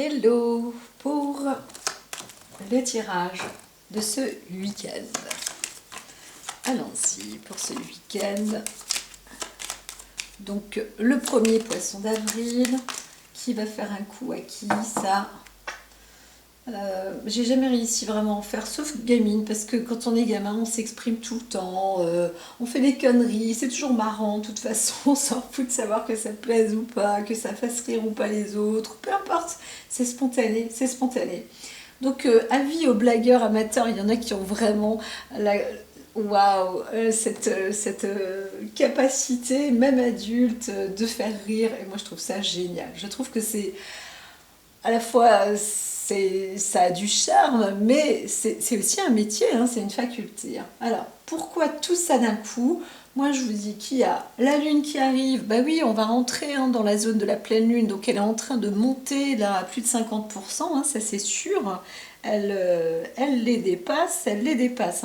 Hello pour le tirage de ce week-end. Allons-y pour ce week-end. Donc le premier poisson d'avril, qui va faire un coup à qui ça j'ai jamais réussi vraiment à en faire, sauf gamine, parce que quand on est gamin, on s'exprime tout le temps, on fait des conneries, c'est toujours marrant, de toute façon, on s'en fout de savoir que ça plaise ou pas, que ça fasse rire ou pas les autres, peu importe, c'est spontané, c'est spontané. Donc, avis aux blagueurs amateurs, il y en a qui ont vraiment la, waouh, cette capacité, même adulte, de faire rire, et moi je trouve ça génial. Je trouve que c'est à la fois ça a du charme, mais c'est aussi un métier, hein, c'est une faculté. Hein. Alors, pourquoi tout ça d'un coup? Moi, je vous dis qu'il y a la lune qui arrive. Bah oui, on va rentrer hein, dans la zone de la pleine lune, donc elle est en train de monter là à plus de 50%, hein, ça c'est sûr. Elle les dépasse, elle les dépasse.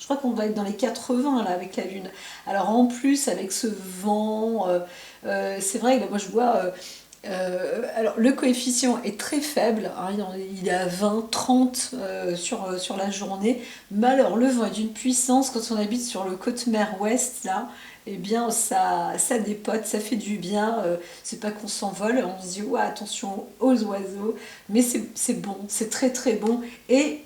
Je crois qu'on va être dans les 80 là avec la lune. Alors en plus avec ce vent, c'est vrai que moi je vois alors le coefficient est très faible, hein, il est à 20, 30 sur la journée, mais alors le vent est d'une puissance quand on habite sur le côte mer ouest là, eh bien ça dépote, ça fait du bien, c'est pas qu'on s'envole, on se dit ouais, attention aux oiseaux, mais c'est bon, c'est très très bon, et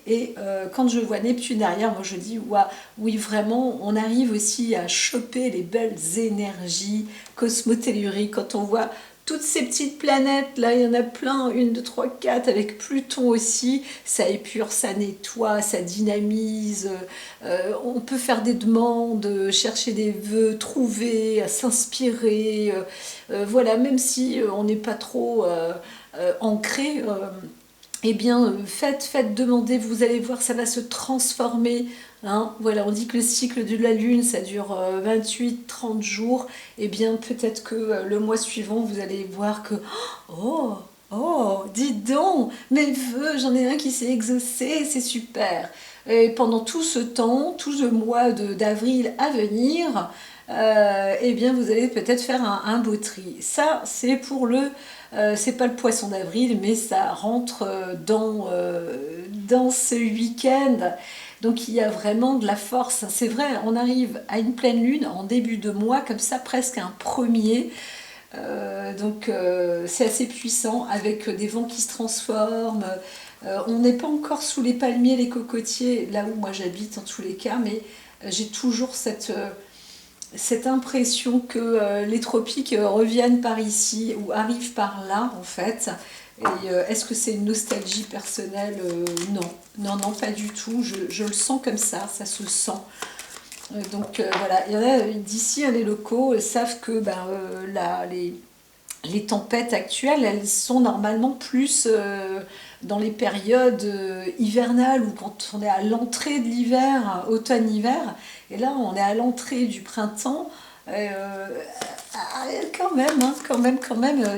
quand je vois Neptune derrière, moi je dis ouais, oui vraiment, on arrive aussi à choper les belles énergies cosmotelluriques quand on voit toutes ces petites planètes, là, il y en a plein, 1, 2, 3, 4, avec Pluton aussi, ça épure, ça nettoie, ça dynamise, on peut faire des demandes, chercher des vœux, trouver, s'inspirer, voilà, même si on n'est pas trop ancré, eh bien, faites demander, vous allez voir, ça va se transformer. Hein. Voilà, on dit que le cycle de la Lune, ça dure 28-30 jours. Eh bien, peut-être que le mois suivant, vous allez voir que... Oh, oh, dis donc, mes vœux, j'en ai un qui s'est exaucé, c'est super. Et pendant tout ce temps, tout ce mois d'avril à venir, eh bien, vous allez peut-être faire un beau tri. Ça, c'est pour c'est pas le poisson d'avril, mais ça rentre dans ce week-end. Donc il y a vraiment de la force. C'est vrai, on arrive à une pleine lune en début de mois, comme ça, presque un premier. C'est assez puissant, avec des vents qui se transforment. On n'est pas encore sous les palmiers, les cocotiers, là où moi j'habite en tous les cas, mais j'ai toujours cette impression que les tropiques reviennent par ici ou arrivent par là en fait. Et est-ce que c'est une nostalgie personnelle? Non, non, non, pas du tout. Je le sens comme ça se sent. Voilà, il y en a d'ici, hein, les locaux savent que les tempêtes actuelles, elles sont normalement plus dans les périodes hivernales ou quand on est à l'entrée de l'hiver, automne-hiver. Et là, on est à l'entrée du printemps. Euh, Quand même, hein, quand même,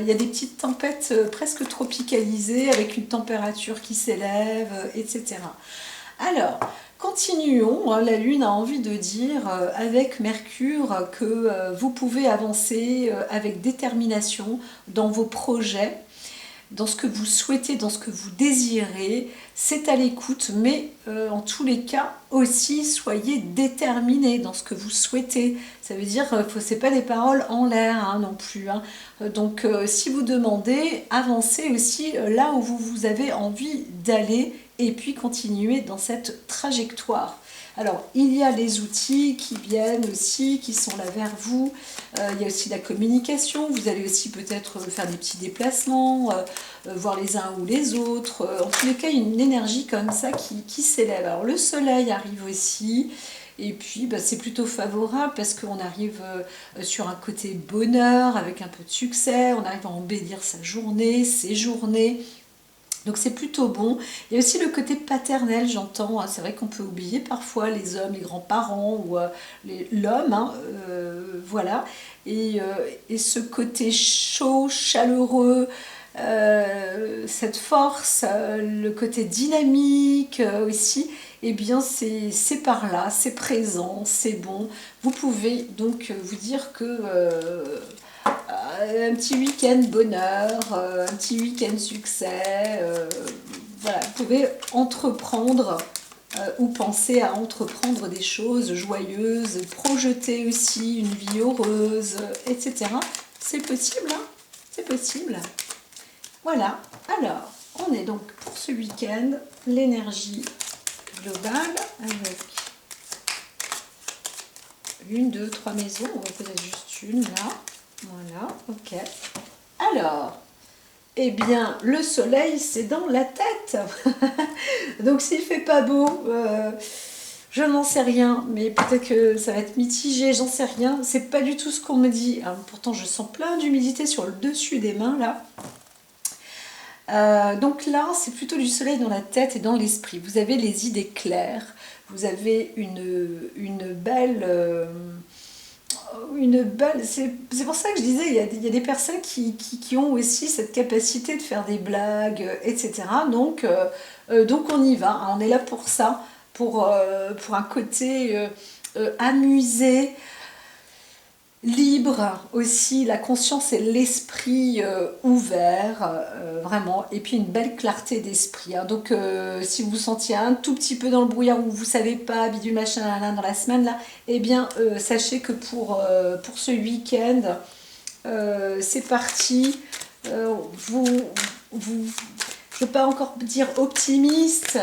il y a des petites tempêtes presque tropicalisées avec une température qui s'élève, etc. Alors, continuons. Hein. La Lune a envie de dire avec Mercure que vous pouvez avancer avec détermination dans vos projets, dans ce que vous souhaitez, dans ce que vous désirez. C'est à l'écoute, mais en tous les cas aussi, soyez déterminés dans ce que vous souhaitez. Ça veut dire, c'est pas des paroles en l'air hein, non plus. Hein. Si vous demandez, avancez aussi là où vous avez envie d'aller et puis continuer dans cette trajectoire. Alors, il y a les outils qui viennent aussi, qui sont là vers vous. Il y a aussi la communication. Vous allez aussi peut-être faire des petits déplacements, voir les uns ou les autres. En tous les cas, il y a une énergie comme ça qui s'élève. Alors, le soleil arrive aussi. Et puis, c'est plutôt favorable parce qu'on arrive sur un côté bonheur, avec un peu de succès. On arrive à embellir sa journée, ses journées. Donc c'est plutôt bon. Il y a aussi le côté paternel, j'entends. Hein. C'est vrai qu'on peut oublier parfois les hommes, les grands-parents ou l'homme. Hein, voilà. Et ce côté chaud, chaleureux, cette force, le côté dynamique aussi, eh bien c'est par là, c'est présent, c'est bon. Vous pouvez donc vous dire que un petit week-end bonheur, un petit week-end succès. Voilà, vous pouvez entreprendre ou penser à entreprendre des choses joyeuses, projeter aussi une vie heureuse, etc. C'est possible, hein? C'est possible. Voilà, alors, on est donc pour ce week-end, l'énergie globale avec une, deux, trois maisons, on va peut-être juste une là, voilà, ok. Alors, eh bien, le soleil, c'est dans la tête. Donc, s'il fait pas beau, je n'en sais rien, mais peut-être que ça va être mitigé, j'en sais rien. C'est pas du tout ce qu'on me dit. Alors, pourtant, je sens plein d'humidité sur le dessus des mains, là. Donc là, c'est plutôt du soleil dans la tête et dans l'esprit. Vous avez les idées claires, vous avez une belle... c'est pour ça que je disais, il y a des personnes qui ont aussi cette capacité de faire des blagues, etc. Donc on y va, hein, on est là pour ça, pour un côté amusé, libre aussi, la conscience et l'esprit ouvert, vraiment, et puis une belle clarté d'esprit, hein. Donc si vous vous sentiez un tout petit peu dans le brouillard ou vous savez pas, bidule machin là, dans la semaine là, eh bien sachez que pour ce week-end, c'est parti. Vous, je ne veux pas encore dire optimiste,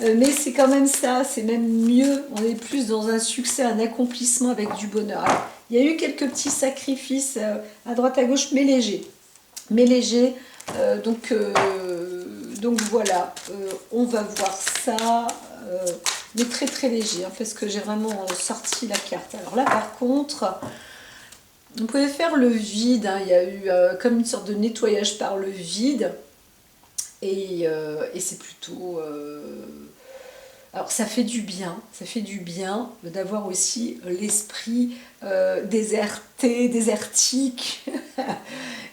mais c'est quand même ça, c'est même mieux, on est plus dans un succès, un accomplissement avec du bonheur. Alors, il y a eu quelques petits sacrifices à droite à gauche, mais légers. Mais légers, donc voilà, on va voir ça, mais très très léger, hein, parce que j'ai vraiment sorti la carte. Alors là par contre, vous pouvez faire le vide, hein, il y a eu comme une sorte de nettoyage par le vide, et c'est plutôt... alors ça fait du bien d'avoir aussi l'esprit déserté, désertique,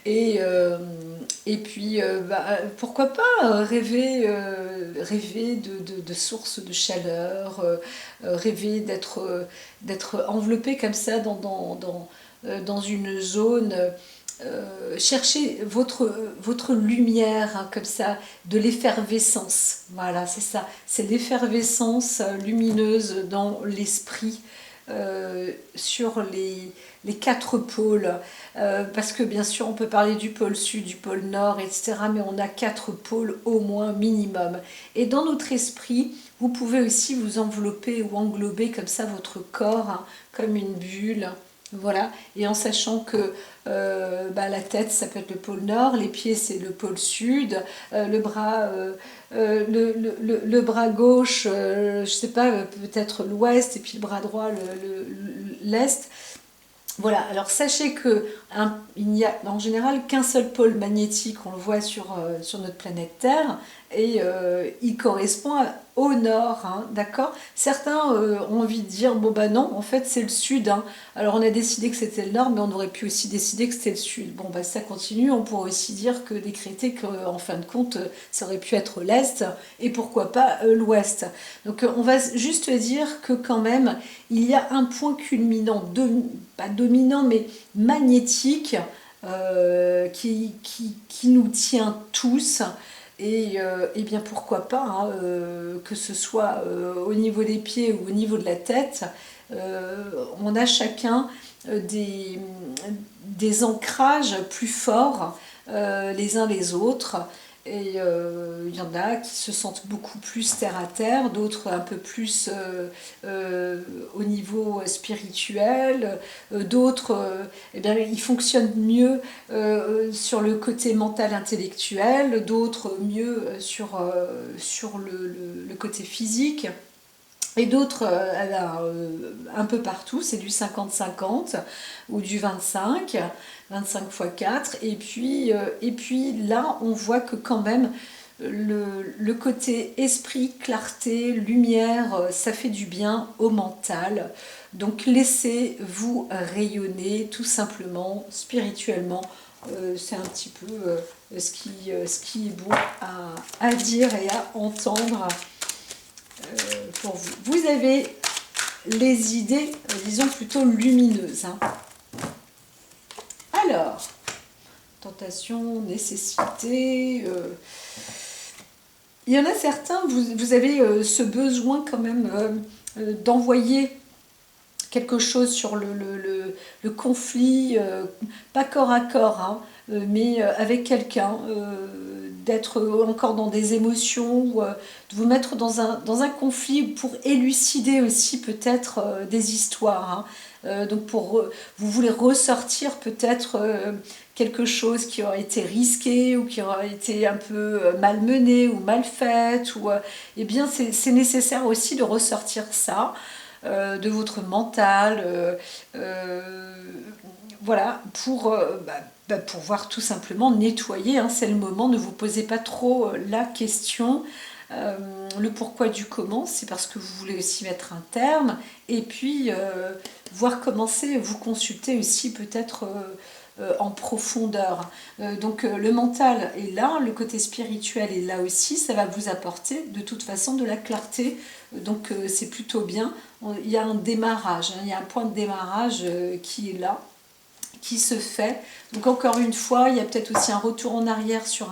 et, et puis pourquoi pas rêver de sources de chaleur, rêver d'être enveloppé comme ça dans une zone. Cherchez votre lumière, hein, comme ça, de l'effervescence. Voilà, c'est ça. C'est l'effervescence lumineuse dans l'esprit, sur les quatre pôles. Parce que bien sûr, on peut parler du pôle sud, du pôle nord, etc. Mais on a quatre pôles au moins minimum. Et dans notre esprit, vous pouvez aussi vous envelopper ou englober comme ça votre corps, hein, comme une bulle. Voilà, et en sachant que la tête, ça peut être le pôle nord, les pieds, c'est le pôle sud, le bras gauche, je sais pas, peut-être l'ouest, et puis le bras droit, l'est. Voilà, alors sachez que il n'y a en général qu'un seul pôle magnétique, on le voit sur notre planète Terre, et il correspond au nord, hein, d'accord. Certains ont envie de dire, bon bah non, en fait c'est le sud, hein. Alors on a décidé que c'était le nord, mais on aurait pu aussi décider que c'était le sud. Bon bah ça continue, on pourrait aussi dire que décréter qu'en fin de compte, ça aurait pu être l'est, et pourquoi pas l'ouest. Donc on va juste dire que quand même, il y a un point culminant, pas dominant, mais magnétique, qui nous tient tous. Et bien pourquoi pas, hein, que ce soit au niveau des pieds ou au niveau de la tête, on a chacun des ancrages plus forts les uns les autres. Et il y en a qui se sentent beaucoup plus terre à terre, d'autres un peu plus au niveau spirituel, d'autres eh bien, ils fonctionnent mieux sur le côté mental intellectuel, d'autres mieux sur le côté physique. Et d'autres, un peu partout, c'est du 50-50 ou du 25 x 4. Et puis là, on voit que quand même, le côté esprit, clarté, lumière, ça fait du bien au mental. Donc laissez-vous rayonner tout simplement, spirituellement. C'est un petit peu ce qui est beau à dire et à entendre. Pour vous. Vous avez les idées, disons plutôt lumineuses, hein. Alors, tentation, nécessité. Il y en a certains, vous avez ce besoin quand même d'envoyer quelque chose sur le conflit, pas corps à corps, hein, mais avec quelqu'un, d'être encore dans des émotions, ou de vous mettre dans un conflit pour élucider aussi peut-être des histoires. Hein. Donc vous voulez ressortir peut-être quelque chose qui aurait été risqué ou qui aurait été un peu malmené ou mal fait. Eh bien c'est nécessaire aussi de ressortir ça de votre mental, voilà, pour pouvoir tout simplement nettoyer, hein, c'est le moment, ne vous posez pas trop la question. Le pourquoi du comment, c'est parce que vous voulez aussi mettre un terme, et puis voir commencer, vous consulter aussi peut-être en profondeur. Donc le mental est là, le côté spirituel est là aussi, ça va vous apporter de toute façon de la clarté, donc c'est plutôt bien. Il y a un démarrage, hein, il y a un point de démarrage qui est là, qui se fait. Donc encore une fois, il y a peut-être aussi un retour en arrière sur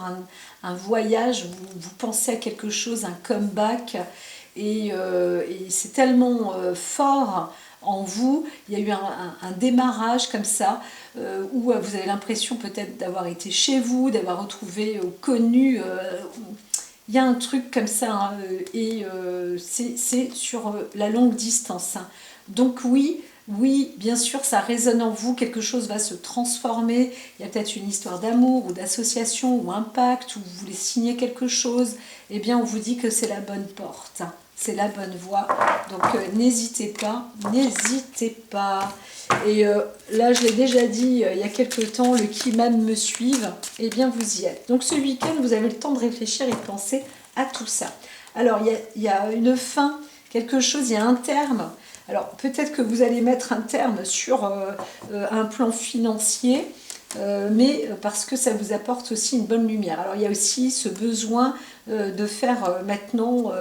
un voyage, vous pensez à quelque chose, un comeback, et c'est tellement fort en vous, il y a eu un démarrage comme ça, où vous avez l'impression peut-être d'avoir été chez vous, d'avoir retrouvé connu, il y a un truc comme ça, hein, et c'est sur la longue distance. Hein. Donc oui, oui, bien sûr, ça résonne en vous, quelque chose va se transformer, il y a peut-être une histoire d'amour ou d'association ou un pacte, ou vous voulez signer quelque chose, eh bien on vous dit que c'est la bonne porte, hein, c'est la bonne voie, donc n'hésitez pas, n'hésitez pas. Et là, je l'ai déjà dit il y a quelques temps, le qui m'aime me suive, eh bien vous y êtes. Donc ce week-end, vous avez le temps de réfléchir et de penser à tout ça. Alors, il y a une fin, quelque chose, il y a un terme. Alors peut-être que vous allez mettre un terme sur un plan financier, mais parce que ça vous apporte aussi une bonne lumière. Alors il y a aussi ce besoin de faire maintenant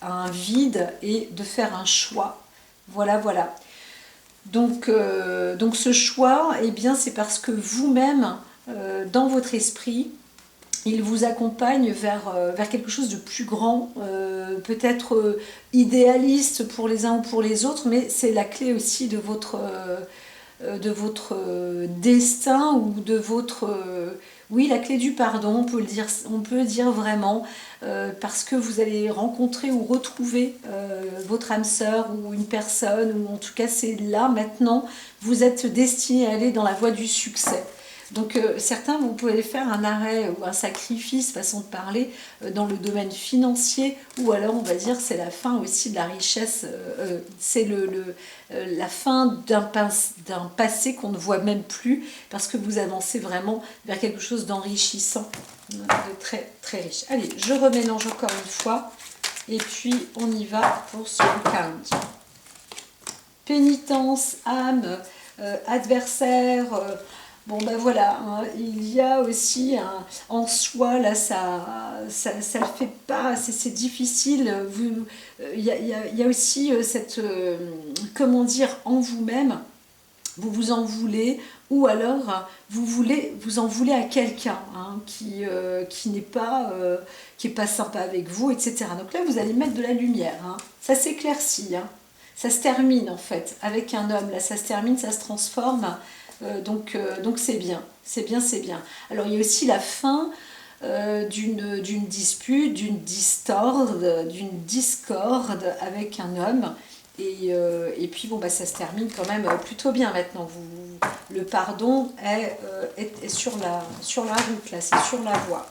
un vide et de faire un choix. Voilà, voilà. Donc ce choix, eh bien, c'est parce que vous-même, dans votre esprit, il vous accompagne vers quelque chose de plus grand, peut-être idéaliste pour les uns ou pour les autres, mais c'est la clé aussi de votre destin, ou de votre... oui, la clé du pardon, on peut le dire vraiment, parce que vous allez rencontrer ou retrouver votre âme sœur ou une personne, ou en tout cas c'est là maintenant, vous êtes destiné à aller dans la voie du succès. Donc certains, vous pouvez faire un arrêt ou un sacrifice, façon de parler, dans le domaine financier, ou alors on va dire c'est la fin aussi de la richesse, c'est la fin d'un passé qu'on ne voit même plus, parce que vous avancez vraiment vers quelque chose d'enrichissant, de très très riche. Allez, je remélange encore une fois, et puis on y va pour ce week-end. Pénitence, âme, adversaire... bon ben voilà, hein, il y a aussi en soi, là ça le fait pas, c'est difficile, il y a aussi cette, comment dire, en vous-même, vous vous en voulez, ou alors vous en voulez à quelqu'un, hein, qui n'est pas sympa avec vous, etc. Donc là vous allez mettre de la lumière, hein. Ça s'éclaircit, hein. Ça se termine en fait, avec un homme, là ça se termine, ça se transforme. Donc c'est bien, c'est bien, c'est bien. Alors il y a aussi la fin d'une dispute, d'une discorde avec un homme. Et puis bon, bah, ça se termine quand même plutôt bien maintenant. Le pardon est sur la route, là, c'est sur la voie.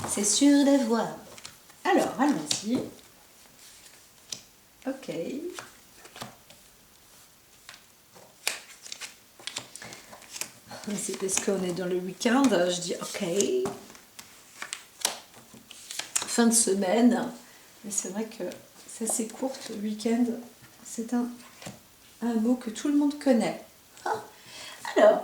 C'est sur la voie. Alors, allons-y. Ok. C'est parce qu'on est dans le week-end, je dis ok. Fin de semaine. Mais c'est vrai que c'est assez court, le week-end. C'est un mot que tout le monde connaît. Alors,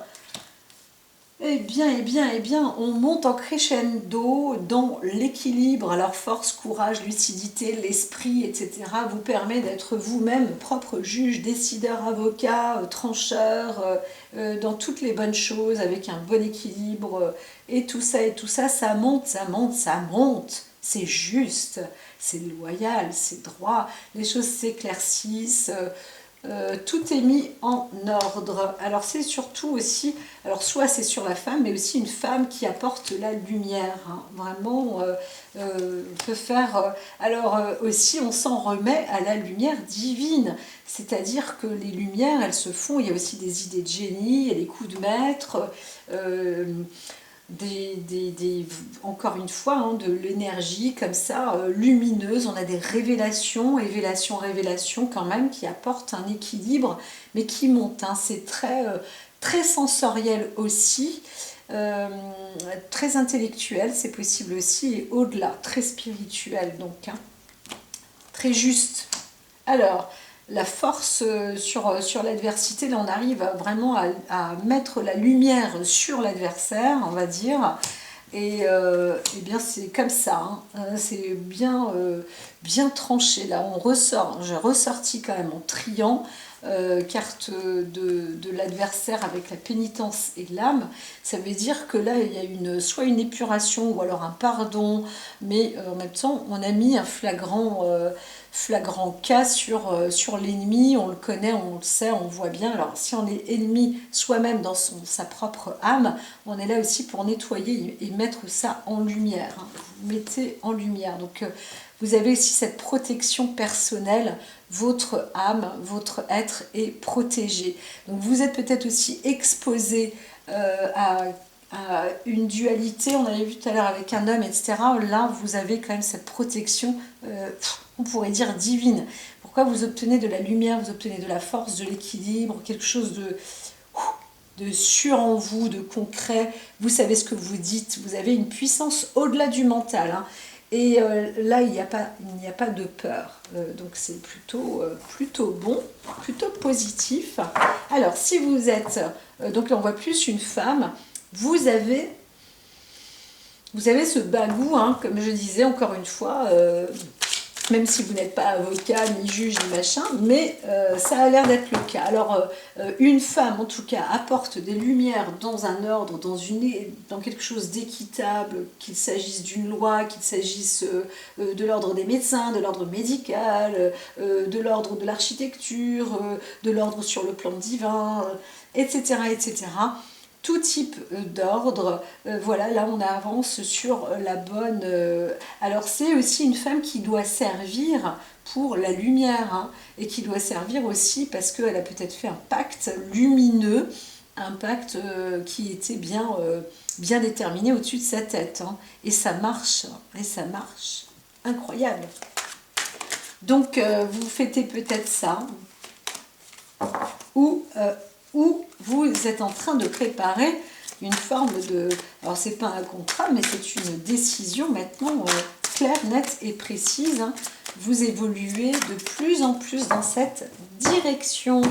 Eh bien, on monte en crescendo dans l'équilibre. Alors, force, courage, lucidité, l'esprit, etc. vous permet d'être vous-même propre juge, décideur, avocat, trancheur, dans toutes les bonnes choses, avec un bon équilibre, et tout ça, ça monte, ça monte, ça monte. C'est juste, c'est loyal, c'est droit, les choses s'éclaircissent. Tout est mis en ordre. Alors c'est surtout aussi, alors soit c'est sur la femme, mais aussi une femme qui apporte la lumière. Hein. Vraiment, peut faire. Aussi, on s'en remet à la lumière divine. C'est-à-dire que les lumières, elles se font. Il y a aussi des idées de génie, il y a des coups de maître. Euh, encore une fois, hein, de l'énergie comme ça, lumineuse. On a des révélations quand même, qui apportent un équilibre, mais qui montent. Hein. C'est très sensoriel aussi, euh, très intellectuel, c'est possible aussi, et au-delà, très spirituel, donc, hein, très juste. Alors, la force sur l'adversité, là on arrive vraiment à mettre la lumière sur l'adversaire, on va dire, et bien c'est comme ça, hein. C'est bien tranché, là on ressort, j'ai ressorti quand même en triant, carte de l'adversaire avec la pénitence et l'âme. Ça veut dire que là il y a soit une épuration ou alors un pardon, mais en même temps on a mis un flagrant cas sur l'ennemi. On le connaît, on le sait, on voit bien. Alors si on est ennemi soi-même dans sa propre âme, on est là aussi pour nettoyer et mettre ça en lumière, hein. Vous mettez en lumière, donc vous avez aussi cette protection personnelle. Votre âme, votre être est protégé. Donc vous êtes peut-être aussi exposé à une dualité, on avait vu tout à l'heure avec un homme, etc. Là, vous avez quand même cette protection, on pourrait dire divine. Pourquoi vous obtenez de la lumière, vous obtenez de la force, de l'équilibre, quelque chose de sûr en vous, de concret. Vous savez ce que vous dites, vous avez une puissance au-delà du mental, hein. Et là, il n'y a pas de peur. Donc c'est plutôt bon, plutôt positif. Alors, si vous êtes, donc là on voit plus une femme, vous avez ce bagou, hein, comme je disais encore une fois, même si vous n'êtes pas avocat, ni juge, ni machin, mais ça a l'air d'être le cas. Alors, une femme, en tout cas, apporte des lumières dans un ordre, dans quelque chose d'équitable, qu'il s'agisse d'une loi, qu'il s'agisse de l'ordre des médecins, de l'ordre médical, de l'ordre de l'architecture, de l'ordre sur le plan divin, etc., etc., tout type d'ordre. Voilà, là on avance sur la bonne. Alors c'est aussi une femme qui doit servir pour la lumière, hein, et qui doit servir aussi parce qu'elle a peut-être fait un pacte lumineux, un pacte qui était bien déterminé au-dessus de sa tête, hein, et ça marche, incroyable. Donc vous fêtez peut-être ça, ou vous êtes en train de préparer une forme de... Alors, c'est pas un contrat, mais c'est une décision maintenant claire, nette et précise, hein. Vous évoluez de plus en plus dans cette direction.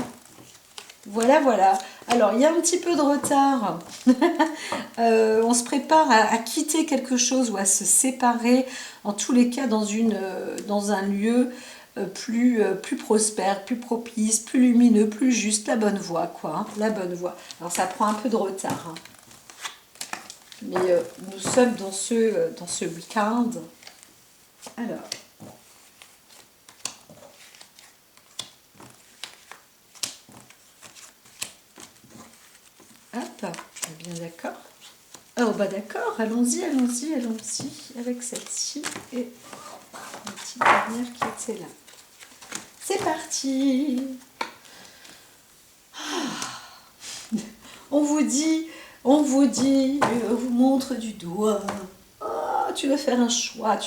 Voilà, voilà. Alors, il y a un petit peu de retard. On se prépare à quitter quelque chose ou à se séparer, en tous les cas dans un lieu plus prospère, plus propice, plus lumineux, plus juste, la bonne voie, quoi, hein, la bonne voie. Alors ça prend un peu de retard, hein. Mais nous sommes dans ce week-end. Alors, hop, bien d'accord. Oh bah d'accord, allons-y avec celle-ci et la petite dernière qui était là. C'est parti. On vous dit, on vous montre du doigt. Oh, tu dois faire un choix.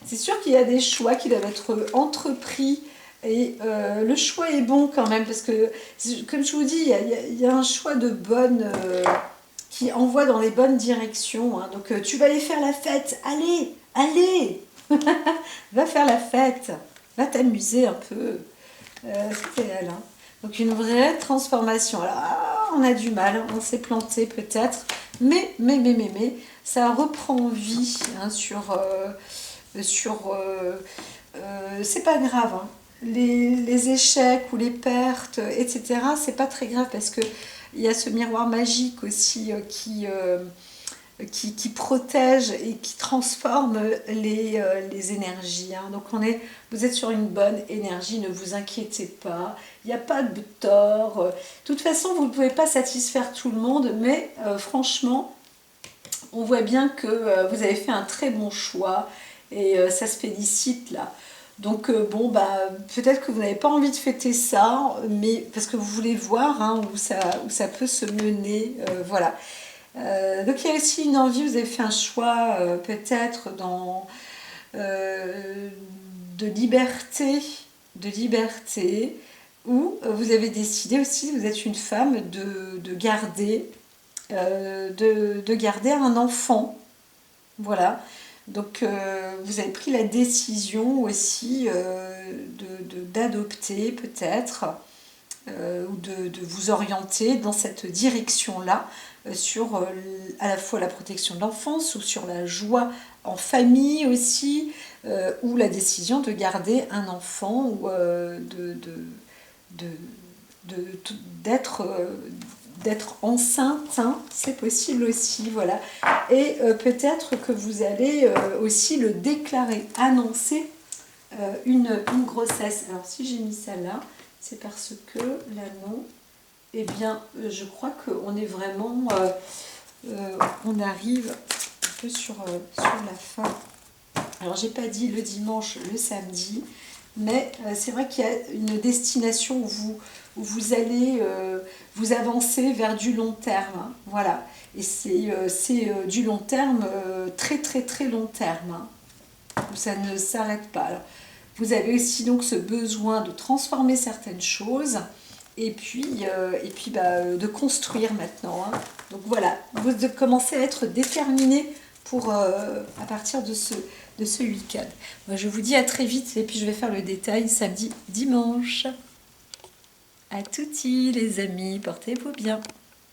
C'est sûr qu'il y a des choix qui doivent être entrepris. Et le choix est bon quand même, parce que, comme je vous dis, il y a un choix de bonne... qui envoie dans les bonnes directions, hein. Donc tu vas aller faire la fête. Allez va faire la fête. Va t'amuser un peu. C'était elle, hein. Donc une vraie transformation. Alors, on a du mal, on s'est planté peut-être, mais, ça reprend vie hein, c'est pas grave, hein. Les échecs ou les pertes, etc., c'est pas très grave parce que il y a ce miroir magique aussi qui protège et qui transforme les énergies. Hein. Donc vous êtes sur une bonne énergie, ne vous inquiétez pas, il n'y a pas de tort. De toute façon, vous ne pouvez pas satisfaire tout le monde, mais franchement, on voit bien que vous avez fait un très bon choix et ça se félicite là. Donc bon, bah, peut-être que vous n'avez pas envie de fêter ça, mais parce que vous voulez voir hein, où ça peut se mener, voilà. Donc il y a aussi une envie, vous avez fait un choix peut-être de liberté, où vous avez décidé aussi, vous êtes une femme, de garder un enfant. Voilà. Donc vous avez pris la décision aussi d'adopter peut-être ou de vous orienter dans cette direction-là sur à la fois la protection de l'enfance ou sur la joie en famille aussi ou la décision de garder un enfant ou d'être enceinte, hein, c'est possible aussi, voilà. Et peut-être que vous allez aussi le déclarer, annoncer une grossesse. Alors si j'ai mis ça là, c'est parce que là non, eh bien je crois qu'on est vraiment, on arrive un peu sur la fin. Alors j'ai pas dit le dimanche, le samedi, mais c'est vrai qu'il y a une destination où vous allez vous avancer vers du long terme, hein, voilà. Et c'est du long terme, très très très long terme, hein, où ça ne s'arrête pas. Alors, vous avez aussi donc ce besoin de transformer certaines choses et puis de construire maintenant, hein. Donc voilà, vous commencez à être déterminé pour à partir de ce week-end. Moi, je vous dis à très vite et puis je vais faire le détail samedi, dimanche. À touti les amis, portez-vous bien.